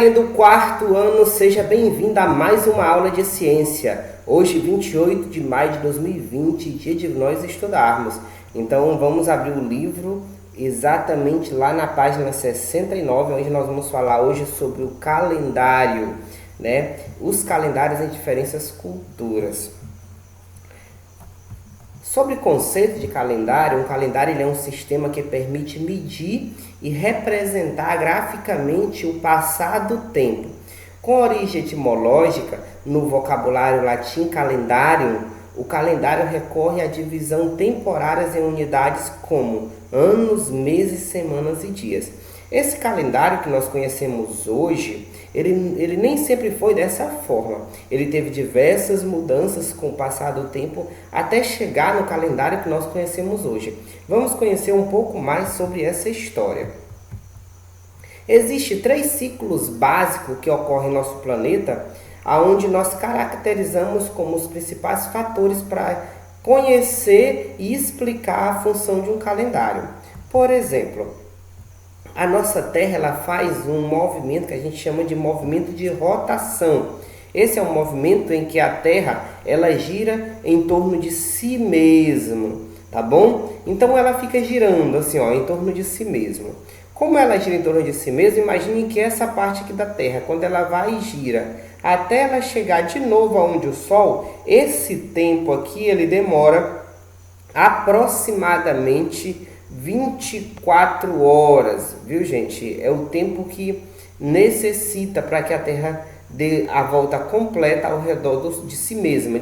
galerinha do quarto ano, seja bem-vindo a mais uma aula de ciência. Hoje, 28 de maio de 2020, dia de nós estudarmos. Então, vamos abrir o livro exatamente lá na página 69, onde nós vamos falar hoje sobre o calendário, né? Os calendários em diferentes culturas. Sobre o conceito de calendário, um calendário ele é um sistema que permite medir e representar graficamente o passado do tempo. Com origem etimológica, no vocabulário latim calendário, o calendário recorre à divisão temporárias em unidades como anos, meses, semanas e dias. Esse calendário que nós conhecemos hoje, ele nem sempre foi dessa forma. Ele teve diversas mudanças com o passar do tempo até chegar no calendário que nós conhecemos hoje. Vamos conhecer um pouco mais sobre essa história. Existem 3 ciclos básicos que ocorrem em nosso planeta, onde nós caracterizamos como os principais fatores para conhecer e explicar a função de um calendário. Por exemplo, a nossa Terra ela faz um movimento que a gente chama de movimento de rotação. Esse é um movimento em que a Terra ela gira em torno de si mesma, tá bom? Então ela fica girando assim, ó, em torno de si mesma. Como ela gira em torno de si mesma, imagine que essa parte aqui da Terra, quando ela vai e gira, até ela chegar de novo aonde o Sol, esse tempo aqui ele demora aproximadamente 24 horas, viu gente? É o tempo que necessita para que a Terra dê a volta completa ao redor de si mesma,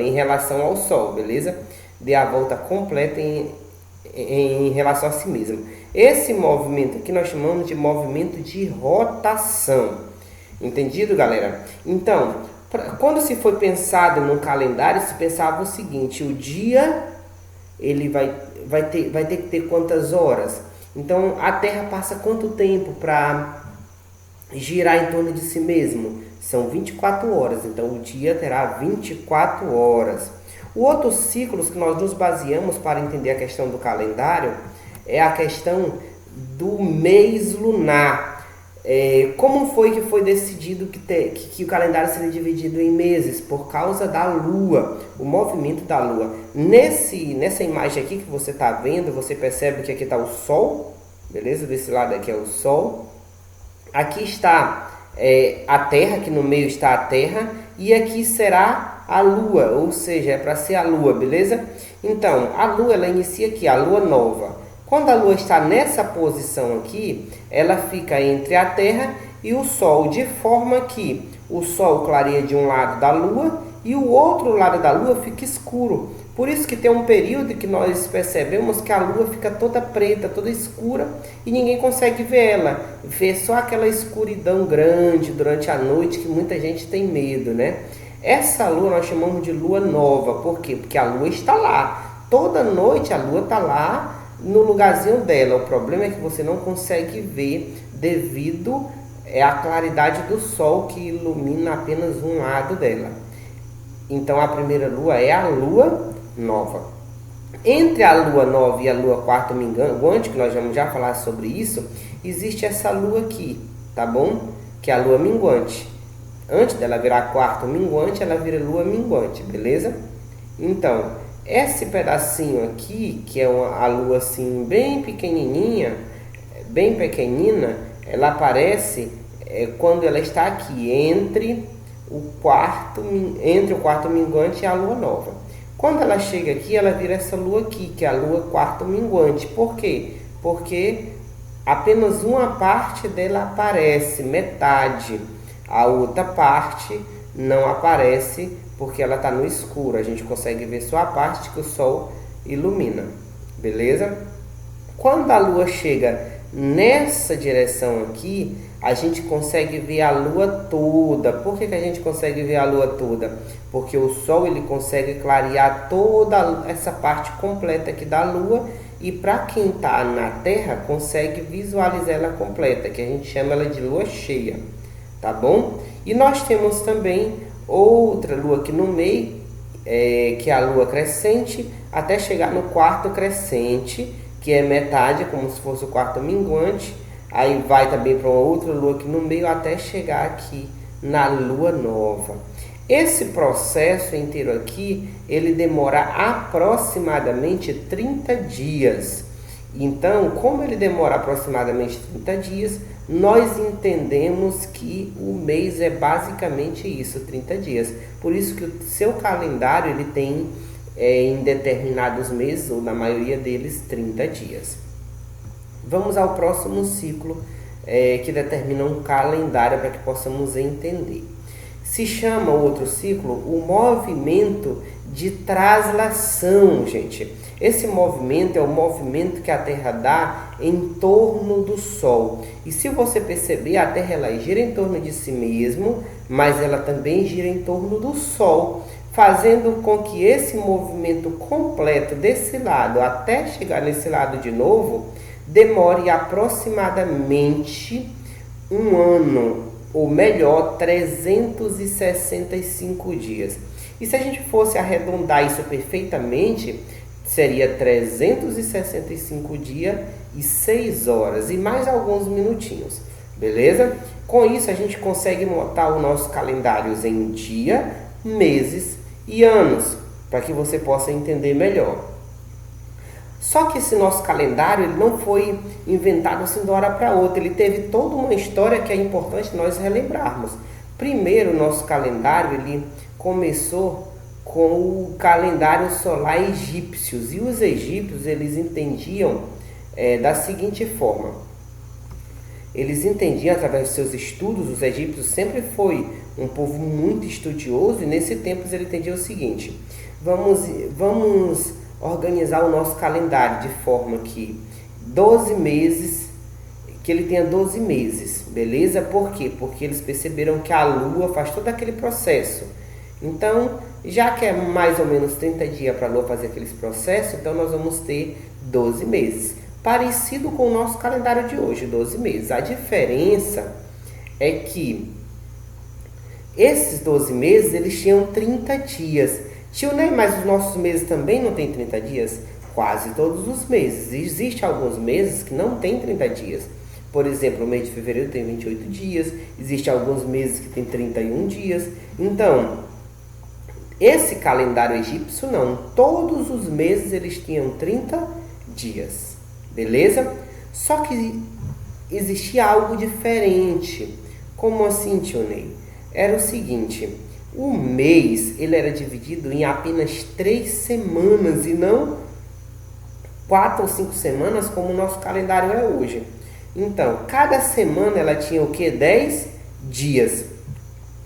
em relação ao Sol, beleza? Dê a volta completa em relação a si mesma. Esse movimento aqui nós chamamos de movimento de rotação. Entendido, galera? Então, quando se foi pensado no calendário, se pensava o seguinte: o dia ele vai ter que ter quantas horas? Então, a Terra passa quanto tempo para girar em torno de si mesmo? São 24 horas. Então, o dia terá 24 horas. O outro ciclo que nós nos baseamos para entender a questão do calendário é a questão do mês lunar. Como foi que foi decidido que o calendário seria dividido em meses? Por causa da Lua, o movimento da Lua. Nessa imagem aqui que você está vendo, você percebe que aqui está o Sol, beleza? Desse lado aqui é o Sol. Aqui está a Terra, aqui no meio está a Terra, e aqui será a Lua, ou seja, é para ser a Lua, beleza? Então, a Lua ela inicia aqui, a Lua nova. Quando a Lua está nessa posição aqui, ela fica entre a Terra e o Sol, de forma que o Sol clareia de um lado da Lua e o outro lado da Lua fica escuro. Por isso que tem um período que nós percebemos que a Lua fica toda preta, toda escura e ninguém consegue ver ela. Vê só aquela escuridão grande durante a noite que muita gente tem medo, né? Essa Lua nós chamamos de Lua nova. Por quê? Porque a Lua está lá. Toda noite a Lua está lá no lugarzinho dela. O problema é que você não consegue ver devido à claridade do Sol que ilumina apenas um lado dela. Então a primeira lua é a Lua nova. Entre a Lua nova e a Lua quarta minguante, que nós vamos já falar sobre isso, existe essa Lua aqui, tá bom? Que é a Lua minguante. Antes dela virar quarto minguante, ela vira Lua minguante, beleza? Então, esse pedacinho aqui, que é a Lua assim bem pequenininha, bem pequenina, ela aparece quando ela está aqui entre o quarto minguante e a Lua nova. Quando ela chega aqui, ela vira essa Lua aqui, que é a Lua quarto minguante. Por quê? Porque apenas uma parte dela aparece, metade. A outra parte não aparece porque ela está no escuro. A gente consegue ver só a parte que o Sol ilumina, beleza? Quando a Lua chega nessa direção aqui, a gente consegue ver a Lua toda. Por que a gente consegue ver a Lua toda? Porque o Sol ele consegue clarear toda essa parte completa aqui da Lua, e para quem está na Terra consegue visualizar ela completa, que a gente chama ela de Lua cheia, tá bom? E nós temos também outra Lua aqui no meio, que é a Lua crescente, até chegar no quarto crescente, que é metade, como se fosse o quarto minguante. aí vai também para uma outra lua aqui no meio até chegar aqui na lua nova. Esse processo inteiro aqui, ele demora aproximadamente 30 dias. Então, como ele demora aproximadamente 30 dias, nós entendemos que o mês é basicamente isso, 30 dias. Por isso que o seu calendário ele tem em determinados meses, ou na maioria deles, 30 dias. Vamos ao próximo ciclo que determina um calendário para que possamos entender. Se chama o outro ciclo o movimento de traslação, gente. Esse movimento é o movimento que a Terra dá em torno do Sol. E se você perceber, a Terra ela gira em torno de si mesmo, mas ela também gira em torno do Sol, fazendo com que esse movimento completo desse lado até chegar nesse lado de novo demore aproximadamente um ano, ou melhor, 365 dias. E se a gente fosse arredondar isso perfeitamente, seria 365 dias e 6 horas e mais alguns minutinhos, beleza? Com isso a gente consegue montar os nossos calendários em dia, meses e anos, para que você possa entender melhor. Só que esse nosso calendário ele não foi inventado assim de uma hora para outra, ele teve toda uma história que é importante nós relembrarmos. Primeiro, o nosso calendário ele começou com o calendário solar egípcios, e os egípcios eles entendiam da seguinte forma. Eles entendiam através dos seus estudos, os egípcios sempre foi um povo muito estudioso, e nesse tempo ele entendia o seguinte: vamos organizar o nosso calendário de forma que 12 meses, que ele tenha 12 meses, beleza? Por quê? Porque eles perceberam que a Lua faz todo aquele processo. Então, já que é mais ou menos 30 dias para a Lua fazer aqueles processos, então nós vamos ter 12 meses. Parecido com o nosso calendário de hoje, 12 meses. A diferença é que esses 12 meses, eles tinham 30 dias. Tio Ney, mas os nossos meses também não tem 30 dias? Quase todos os meses. Existem alguns meses que não tem 30 dias. Por exemplo, o mês de fevereiro tem 28 dias. Existem alguns meses que tem 31 dias. Então, esse calendário egípcio não. Todos os meses eles tinham 30 dias. Beleza? Só que existia algo diferente. Como assim, tio Ney? Era o seguinte: o mês ele era dividido em apenas 3 semanas e não 4 ou 5 semanas como o nosso calendário é hoje. Então, cada semana ela tinha o que? 10 dias.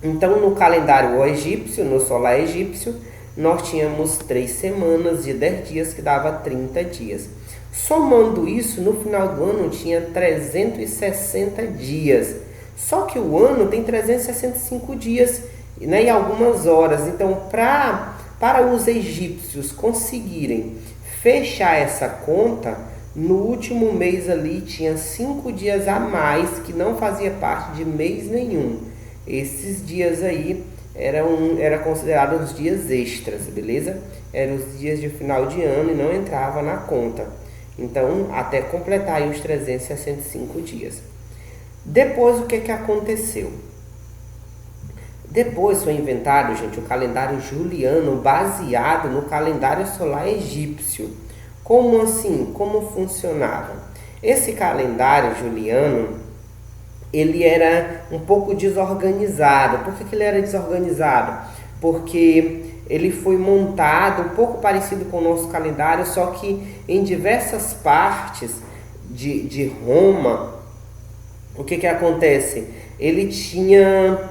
Então, no calendário egípcio, no solar egípcio, nós tínhamos 3 semanas de 10 dias que dava 30 dias. Somando isso, no final do ano tinha 360 dias. Só que o ano tem 365 dias, né, e algumas horas. Então, para os egípcios conseguirem fechar essa conta, no último mês ali tinha 5 dias a mais que não fazia parte de mês nenhum. Esses dias aí eram considerados os dias extras, beleza? Eram os dias de final de ano e não entrava na conta. Então, até completar aí os 365 dias. Depois, o que aconteceu? Depois foi inventado, gente, o calendário juliano baseado no calendário solar egípcio. Como assim? Como funcionava? Esse calendário juliano, ele era um pouco desorganizado. Por que ele era desorganizado? Porque ele foi montado um pouco parecido com o nosso calendário, só que em diversas partes de Roma, o que acontece? Ele tinha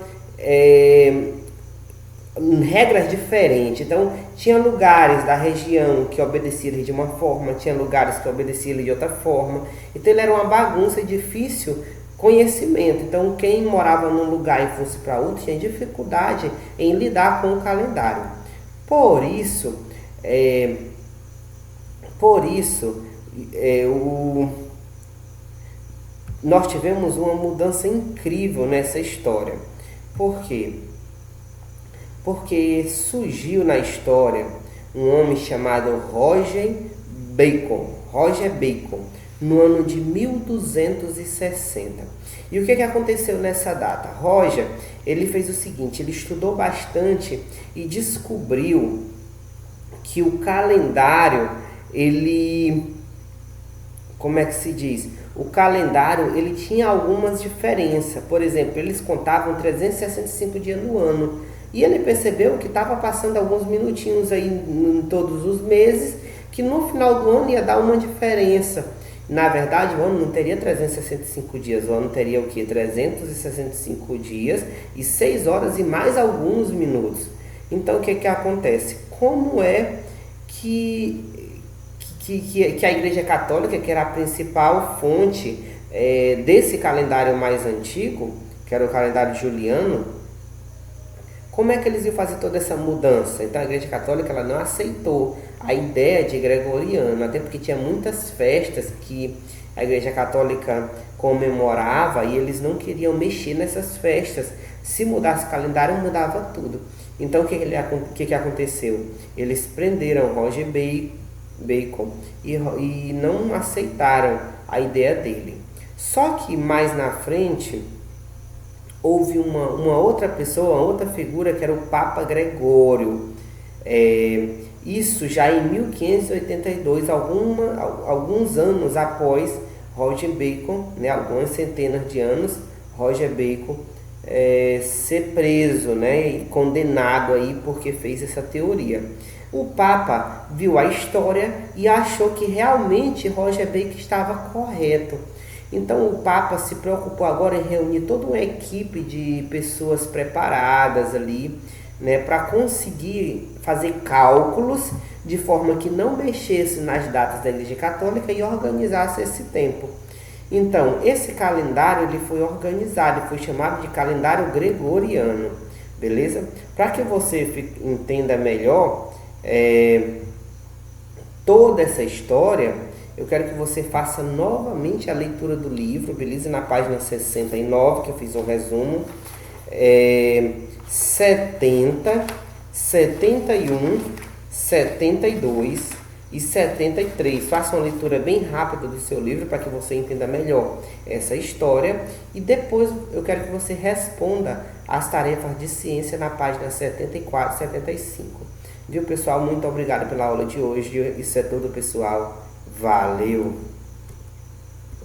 regras diferentes. Então, tinha lugares da região que obedeciam de uma forma, tinha lugares que obedeciam de outra forma. Então, ele era uma bagunça e difícil conhecimento. Então, quem morava num lugar e fosse para outro tinha dificuldade em lidar com o calendário. Por isso, nós tivemos uma mudança incrível nessa história. Por quê? Porque surgiu na história um homem chamado Roger Bacon. no ano de 1260. E o que aconteceu nessa data? Roger, ele fez o seguinte, ele estudou bastante e descobriu que o calendário, como é que se diz? O calendário, ele tinha algumas diferenças. Por exemplo, eles contavam 365 dias no ano. E ele percebeu que estava passando alguns minutinhos aí em todos os meses, que no final do ano ia dar uma diferença. Na verdade, o ano não teria 365 dias, o ano teria o que? 365 dias e 6 horas e mais alguns minutos. Então, o que acontece? Como é que a Igreja Católica, que era a principal fonte desse calendário mais antigo, que era o calendário juliano, como é que eles iam fazer toda essa mudança? Então a Igreja Católica ela não aceitou a ideia de gregoriano, até porque tinha muitas festas que a Igreja Católica comemorava e eles não queriam mexer nessas festas. Se mudasse o calendário, mudava tudo. Então o que aconteceu? Eles prenderam Roger Bacon e não aceitaram a ideia dele. Só que mais na frente houve uma outra pessoa, uma outra figura que era o Papa Gregório. Isso já em 1582, alguns anos após Roger Bacon, né, algumas centenas de anos, Roger Bacon ser preso, né, e condenado aí porque fez essa teoria. O Papa viu a história e achou que realmente Roger Bacon estava correto. Então o Papa se preocupou agora em reunir toda uma equipe de pessoas preparadas ali, né, para conseguir fazer cálculos de forma que não mexesse nas datas da Igreja Católica e organizasse esse tempo. Então, esse calendário ele foi organizado, foi chamado de calendário gregoriano, beleza? Para que você entenda melhor toda essa história, eu quero que você faça novamente a leitura do livro, beleza? Na página 69, que eu fiz um resumo, 70, 71, 72 e 73. Faça uma leitura bem rápida do seu livro para que você entenda melhor essa história. E depois eu quero que você responda as tarefas de ciência na página 74 e 75. Viu, pessoal? Muito obrigado pela aula de hoje. Isso é tudo, pessoal. Valeu!